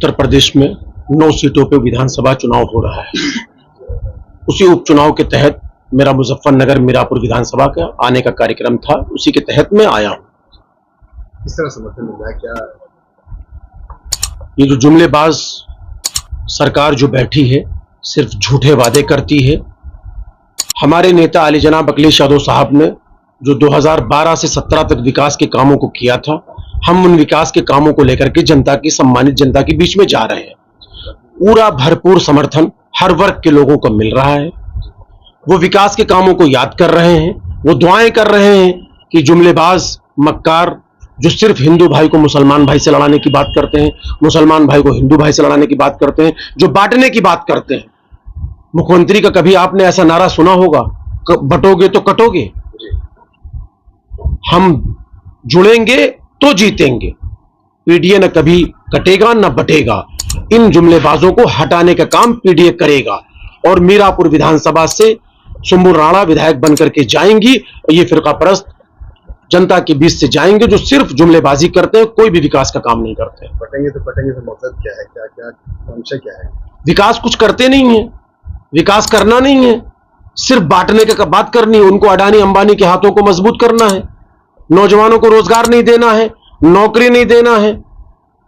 उत्तर प्रदेश में 9 सीटों पे विधानसभा चुनाव हो रहा है। उसी उपचुनाव के तहत मेरा मुजफ्फरनगर मीरापुर विधानसभा का आने का कार्यक्रम था, उसी के तहत मैं आया हूं। किस तरह समर्थन मिल रहा है? क्या ये जो जुमलेबाज सरकार जो बैठी है, सिर्फ झूठे वादे करती है। हमारे नेता अली जनाब अखिलेश यादव साहब ने जो 2012 से 17 तक विकास के कामों को किया था, हम उन विकास के कामों को लेकर के जनता की, सम्मानित जनता के बीच में जा रहे हैं। पूरा भरपूर समर्थन हर वर्ग के लोगों को मिल रहा है। वो विकास के कामों को याद कर रहे हैं, वो दुआएं कर रहे हैं कि जुमलेबाज मक्कार जो सिर्फ हिंदू भाई को मुसलमान भाई से लड़ाने की बात करते हैं, मुसलमान भाई को हिंदू भाई से लड़ाने की बात करते हैं, जो बांटने की बात करते हैं। मुख्यमंत्री का कभी आपने ऐसा नारा सुना होगा, बटोगे तो कटोगे? हम जुड़ेंगे तो जीतेंगे। पीडीए न कभी कटेगा न बटेगा। इन जुमलेबाजों को हटाने का काम पीडीए करेगा और मीरापुर विधानसभा से सुम्बुल राणा विधायक बनकर के जाएंगी। ये फिरका परस्त जनता के बीच से जाएंगे जो सिर्फ जुमलेबाजी करते हैं, कोई भी विकास का काम नहीं करते। बटेंगे तो मतलब क्या है? क्या मंशा क्या है? विकास कुछ करते नहीं है, विकास करना नहीं है, सिर्फ बांटने का बात करनी है। उनको अडानी अंबानी के हाथों को मजबूत करना है, नौजवानों को रोजगार नहीं देना है, नौकरी नहीं देना है,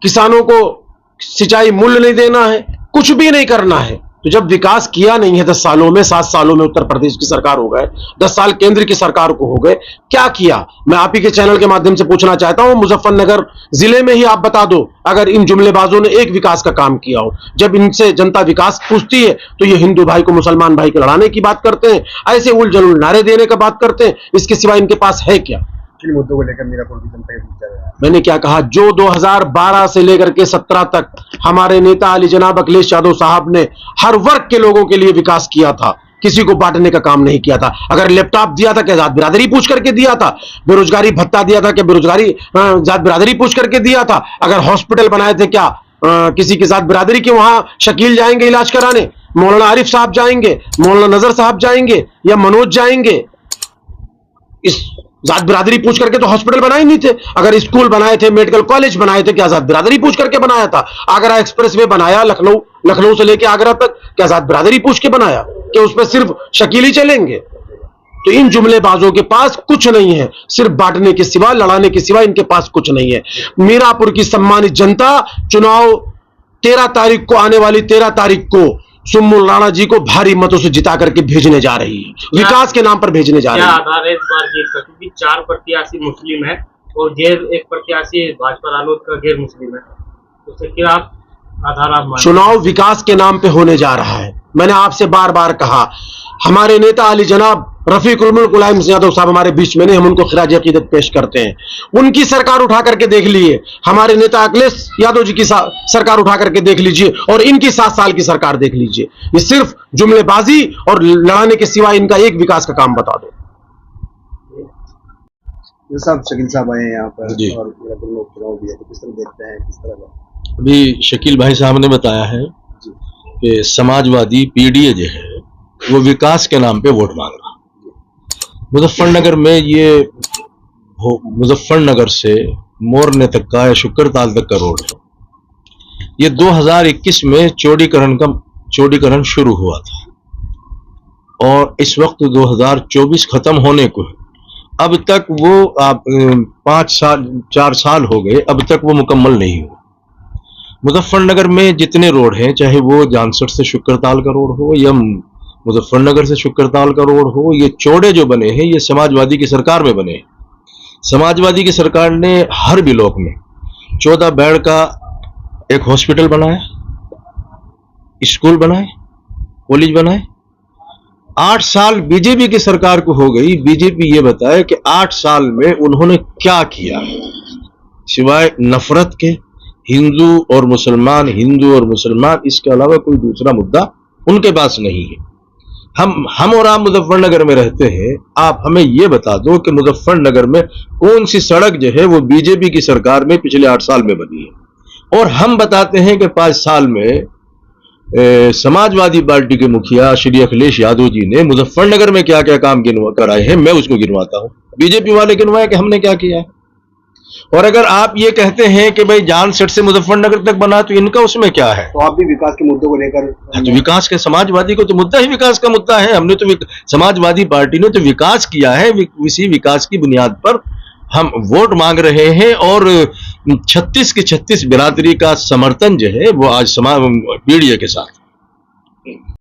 किसानों को सिंचाई मूल्य नहीं देना है, कुछ भी नहीं करना है। तो जब विकास किया नहीं है 10 सालों में, 7 सालों में उत्तर प्रदेश की सरकार हो गए, 10 साल केंद्र की सरकार को हो गए, क्या किया? मैं आप ही के चैनल के माध्यम से पूछना चाहता हूं, मुजफ्फरनगर जिले में ही आप बता दो अगर इन जुमलेबाजों ने एक विकास का काम किया हो। जब इनसे जनता विकास पूछती है तो ये हिंदू भाई को मुसलमान भाई को लड़ाने की बात करते हैं, ऐसे उलझुल नारे देने का बात करते हैं। इसके सिवा इनके पास है क्या? किन मुद्दों को लेकर मीरापुर की जनता के बीच जा रहा है? मैंने क्या कहा, जो 2012 से लेकर के 17 तक हमारे नेता अली जनाब अखिलेश यादव साहब ने हर वर्ग के लोगों के लिए विकास किया था, किसी को बांटने का काम नहीं किया था। अगर लैपटॉप दिया था क्या जात बिरादरी पूछ करके दिया था? बेरोजगारी भत्ता दिया था क्या बेरोजगारी जात बिरादरी पूछ करके दिया था? अगर हॉस्पिटल बनाए थे क्या किसी की जात बिरादरी के वहां शकील जाएंगे इलाज कराने, मौलाना आरिफ साहब जाएंगे, मौलाना नजर साहब जाएंगे या मनोज जाएंगे? इस जात बिरादरी पूछ करके तो हॉस्पिटल बनाए नहीं थे। अगर स्कूल बनाए थे, मेडिकल कॉलेज बनाए थे, क्या जात बिरादरी पूछ करके बनाया था? आगरा एक्सप्रेस वे बनाया, लखनऊ से लेके आगरा तक, क्या जात बिरादरी पूछ के बनाया? कि उसमें सिर्फ शकील ही चलेंगे? तो इन जुमलेबाजों के पास कुछ नहीं है, सिर्फ बांटने के सिवा, लड़ाने के सिवा इनके पास कुछ नहीं है। मीरापुर की सम्मानित जनता चुनाव 13 तारीख को, आने वाली 13 तारीख को सुम्बुल राणा जी को भारी मतों से जिता करके भेजने जा रही है, विकास के नाम पर भेजने जा रही है। क्या आधार है इस बार जीत का? क्योंकि 4 प्रत्याशी मुस्लिम है और एक प्रत्याशी भाजपा रालोद का गैर मुस्लिम है, तो क्या आधार आप मानते? चुनाव विकास के नाम पे होने जा रहा है। मैंने आपसे बार बार कहा, हमारे नेता अली जनाब रफीकुल मुल्क मुलायम यादव साहब हमारे बीच में नहीं, हम उनको खिराज अकीदत पेश करते हैं। उनकी सरकार उठा करके देख लीजिए, हमारे नेता अखिलेश यादव जी की सरकार उठा करके देख लीजिए और इनकी 7 साल की सरकार देख लीजिए। ये सिर्फ जुमलेबाजी और लड़ाने के सिवा इनका एक विकास का काम बता दो। साहब शकील साहब आए हैं यहाँ पर जी। और मीरापुर में उपचुनाव भी है, तो किस तरह देखते हैं, किस तरह का? अभी शकील भाई साहब ने बताया है कि समाजवादी पीडीए जो है वो विकास के नाम पे वोट मांग रहा। मुजफ्फरनगर में ये मुजफ्फरनगर से मोरने तक का या शुक्रताल तक का रोड है। ये 2021 में चौड़ीकरण शुरू हुआ था और इस वक्त 2024 खत्म होने को है। अब तक वो 4 साल हो गए, अब तक वो मुकम्मल नहीं हुआ। मुजफ्फरनगर में जितने रोड हैं, चाहे वो जानसठ से शुक्रताल का रोड हो या मुजफ्फरनगर से शुक्रताल का रोड हो, ये चौड़े जो बने हैं ये समाजवादी की सरकार में बने हैं। समाजवादी की सरकार ने हर ब्लॉक में 14 बेड का एक हॉस्पिटल बनाया, स्कूल बनाए, कॉलेज बनाए। 8 साल बीजेपी की सरकार को हो गई। बीजेपी ये बताए कि 8 साल में उन्होंने क्या किया सिवाय नफरत के। हिंदू और मुसलमान, इसके अलावा कोई दूसरा मुद्दा उनके पास नहीं है। हम और आप मुजफ्फरनगर में रहते हैं, आप हमें यह बता दो कि मुजफ्फरनगर में कौन सी सड़क जो है वो बीजेपी की सरकार में पिछले 8 साल में बनी है, और हम बताते हैं कि 5 साल में समाजवादी पार्टी के मुखिया श्री अखिलेश यादव जी ने मुजफ्फरनगर में क्या क्या काम कराए हैं, मैं उसको गिनवाता हूं। बीजेपी वाले गिनवाए कि हमने क्या किया है। और अगर आप ये कहते हैं कि भाई जानसठ से मुजफ्फरनगर तक बना, तो इनका उसमें क्या है? तो आप भी विकास के मुद्दों को लेकर तो विकास के, समाजवादी को तो मुद्दा ही विकास का मुद्दा है। हमने तो समाजवादी पार्टी ने तो विकास किया है, इसी विकास की बुनियाद पर हम वोट मांग रहे हैं। और 36 की 36 बिरादरी का समर्थन जो है वो आज पीडीए के साथ